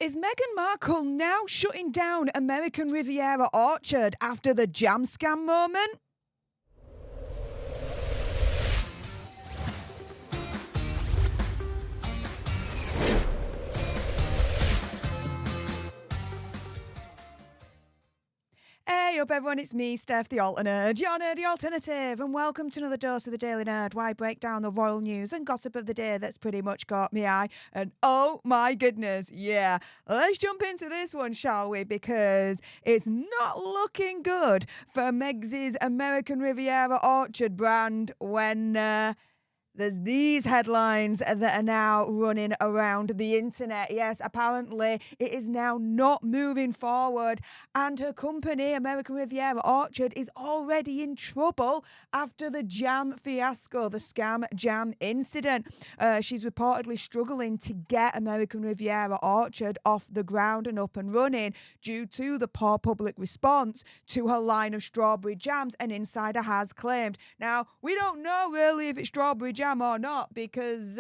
Is Meghan Markle now shutting down American Riviera Orchard after the jam scam moment? Hey up everyone, it's me, Stef, the Alternate, your nerdy alternative, and welcome to another dose of the Daily Nerd, where I break down the royal news and gossip of the day that's pretty much caught me eye. And oh my goodness, yeah, let's jump into this one, shall we? Because it's not looking good for Meg's American Riviera Orchard brand when there's these headlines that are now running around the internet. Yes, apparently it is now not moving forward, and her company, American Riviera Orchard, is already in trouble after the jam fiasco, the scam jam incident. She's reportedly struggling to get American Riviera Orchard off the ground and up and running due to the poor public response to her line of strawberry jams, an insider has claimed. Now, we don't know really if it's strawberry jam or not, because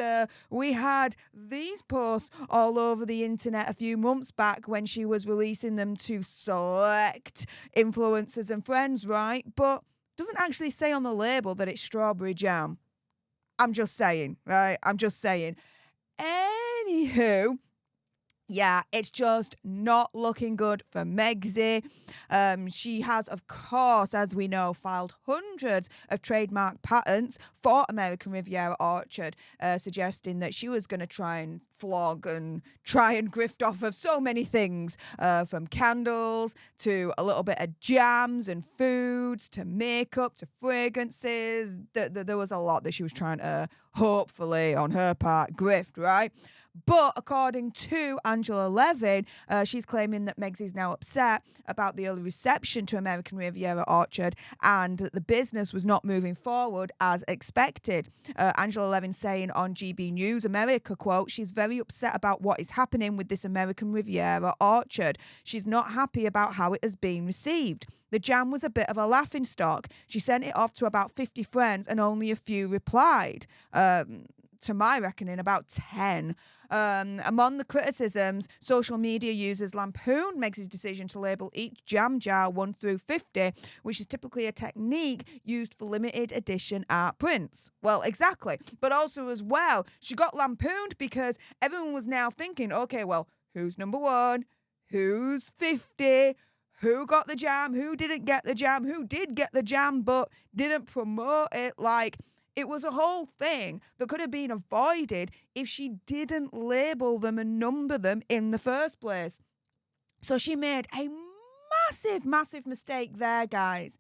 we had these posts all over the internet a few months back when she was releasing them to select influencers and friends, right? But doesn't actually say on the label that it's strawberry jam. I'm just saying, right? I'm just saying. Anywho, yeah, it's just not looking good for Megxie. She has, of course, as we know, filed hundreds of trademark patents for American Riviera Orchard, suggesting that she was going to try and flog and try and grift off of so many things, from candles to a little bit of jams and foods to makeup to fragrances. There was a lot that she was trying to, hopefully, on her part, grift, right? But according to Angela Levin, she's claiming that Megxie's now upset about the early reception to American Riviera Orchard and that the business was not moving forward as expected. Angela Levin saying on GB News America, quote, "She's very upset about what is happening with this American Riviera Orchard. She's not happy about how it has been received. The jam was a bit of a laughingstock. She sent it off to about 50 friends and only a few replied. To my reckoning, about 10. Among the criticisms, social media users lampooned Megxie's decision to label each jam jar 1 through 50, which is typically a technique used for limited edition art prints. Well, exactly. But also as well, she got lampooned because everyone was now thinking, okay, well, who's number 1? Who's 50? Who got the jam? Who didn't get the jam? Who did get the jam but didn't promote it? Like, it was a whole thing that could have been avoided if she didn't label them and number them in the first place. So she made a massive, massive mistake there, guys.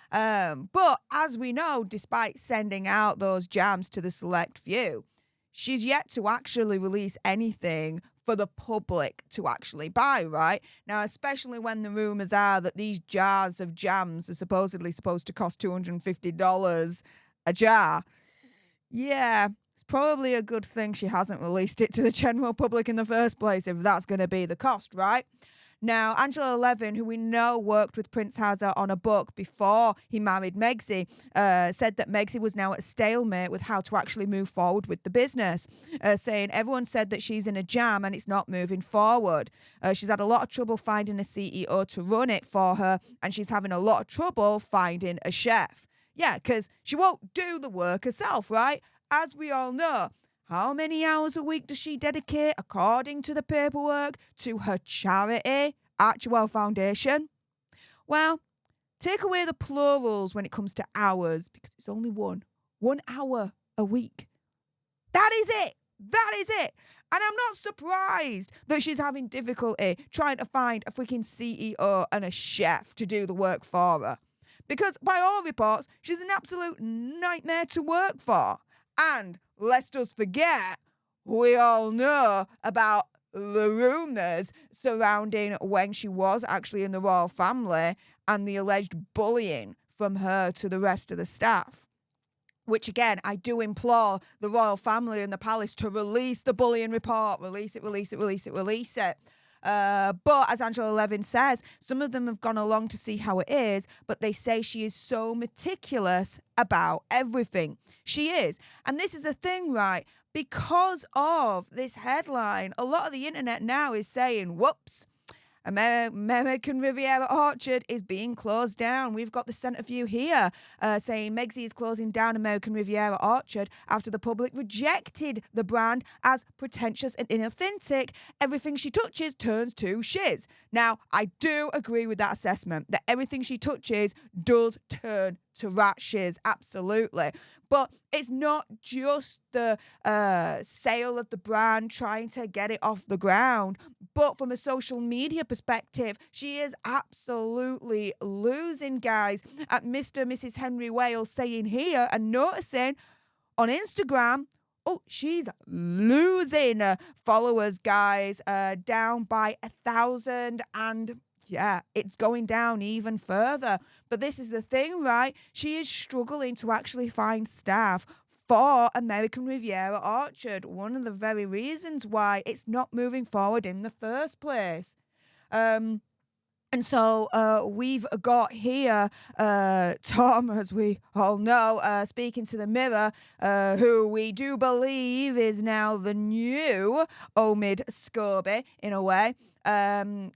But as we know, despite sending out those jams to the select few, she's yet to actually release anything for the public to actually buy, right? Now, especially when the rumours are that these jars of jams are supposedly supposed to cost $250 a jar. Yeah, it's probably a good thing she hasn't released it to the general public in the first place if that's going to be the cost, right? Now, Angela Levin, who we know worked with Prince Hazard on a book before he married Megxie, said that Megxie was now at a stalemate with how to actually move forward with the business, saying everyone said that she's in a jam and it's not moving forward. She's had a lot of trouble finding a CEO to run it for her, and she's having a lot of trouble finding a chef. Yeah, because she won't do the work herself, right? As we all know, how many hours a week does she dedicate, according to the paperwork, to her charity, Archewell Foundation? Well, take away the plurals when it comes to hours, because it's only 1 hour a week. That is it. That is it. And I'm not surprised that she's having difficulty trying to find a freaking CEO and a chef to do the work for her. Because by all reports, she's an absolute nightmare to work for. And let's just forget, we all know about the rumours surrounding when she was actually in the royal family and the alleged bullying from her to the rest of the staff. Which, again, I do implore the royal family and the palace to release the bullying report. Release it, release it, release it, release it. But as Angela Levin says, some of them have gone along to see how it is, but they say she is so meticulous about everything. She is. And this is a thing, right? because of this headline, a lot of the internet now is saying, whoops, American Riviera Orchard is being closed down. We've got the centre view here saying Megxi is closing down American Riviera Orchard after the public rejected the brand as pretentious and inauthentic. Everything she touches turns to shiz. Now, I do agree with that assessment, that everything she touches does turn to rat shiz, absolutely. But it's not just the sale of the brand, trying to get it off the ground. But from a social media perspective, she is absolutely losing, guys. At Mr. and Mrs. Henry Wales saying here and noticing on Instagram, oh, she's losing followers, guys, down by 1,000, and yeah, it's going down even further. But this is the thing, right? She is struggling to actually find staff for American Riviera Orchard. One of the very reasons why it's not moving forward in the first place. And so we've got here Tom, as we all know, speaking to the Mirror, who we do believe is now the new Omid Scobie, in a way,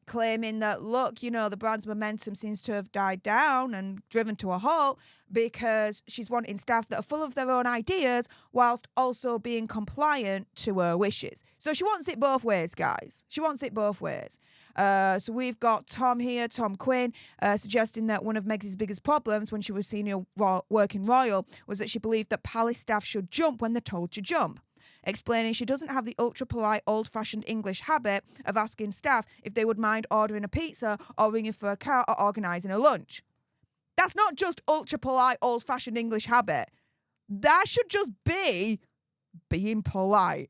claiming that, look, you know, the brand's momentum seems to have died down and driven to a halt because she's wanting staff that are full of their own ideas whilst also being compliant to her wishes. So she wants it both ways, guys. She wants it both ways. So we've got Tom here, Tom Quinn, suggesting that one of Meg's biggest problems when she was senior working royal was that she believed that palace staff should jump when they're told to jump. Explaining she doesn't have the ultra-polite, old-fashioned English habit of asking staff if they would mind ordering a pizza or ringing for a car or organising a lunch. That's not just ultra-polite, old-fashioned English habit. That should just be being polite.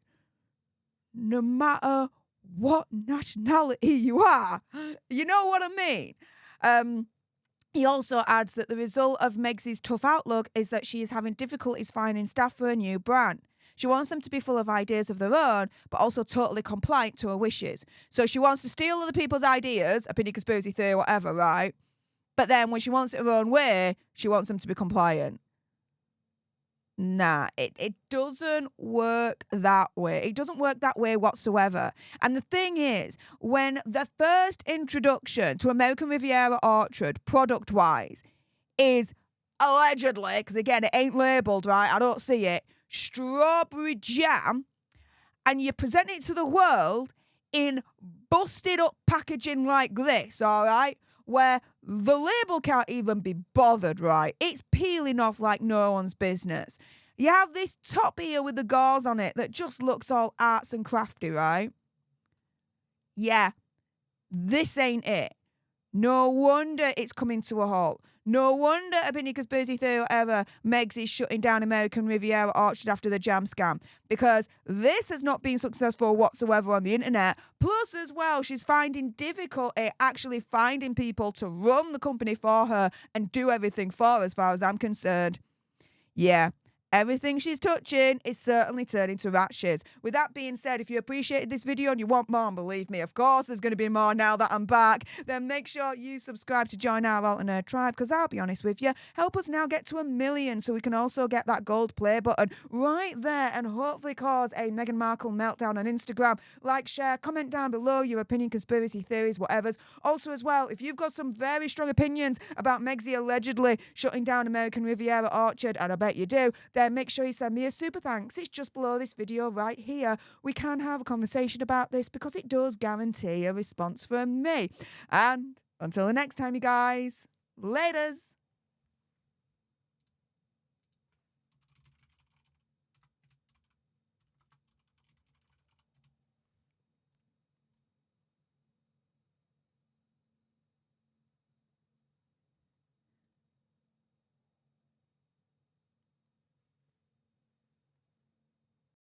No matter what nationality you are. You know what I mean? He also adds that the result of Meg's tough outlook is that she is having difficulties finding staff for a new brand. She wants them to be full of ideas of their own, but also totally compliant to her wishes. So she wants to steal other people's ideas, opinion, conspiracy theory, whatever, right? But then when she wants it her own way, she wants them to be compliant. Nah, it doesn't work that way. It doesn't work that way whatsoever. And the thing is, when the first introduction to American Riviera Orchard, product-wise, is allegedly, because again, it ain't labelled, right? I don't see it, strawberry jam, and you present it to the world in busted up packaging like this, all right? Where the label can't even be bothered, right? It's peeling off like no one's business. You have this top here with the gauze on it that just looks all arts and crafty, right? Yeah, this ain't it. No wonder it's coming to a halt. No wonder, opinion, conspiracy theory, whatever, Meg's is shutting down American Riviera Orchard after the jam scam. Because this has not been successful whatsoever on the internet. Plus, as well, she's finding difficulty actually finding people to run the company for her and do everything for her, as far as I'm concerned. Yeah. Everything she's touching is certainly turning to rat shiz. With that being said, if you appreciated this video and you want more, and believe me, of course, there's going to be more now that I'm back, then make sure you subscribe to join our alternate tribe, because I'll be honest with you, help us now get to 1 million so we can also get that gold play button right there and hopefully cause a Meghan Markle meltdown on Instagram. Like, share, comment down below your opinion, conspiracy theories, whatever's. Also, as well, if you've got some very strong opinions about Megxi allegedly shutting down American Riviera Orchard, and I bet you do, then make sure you send me a super thanks. It's just below this video right here. We can have a conversation about this because it does guarantee a response from me. And until the next time, you guys, laters.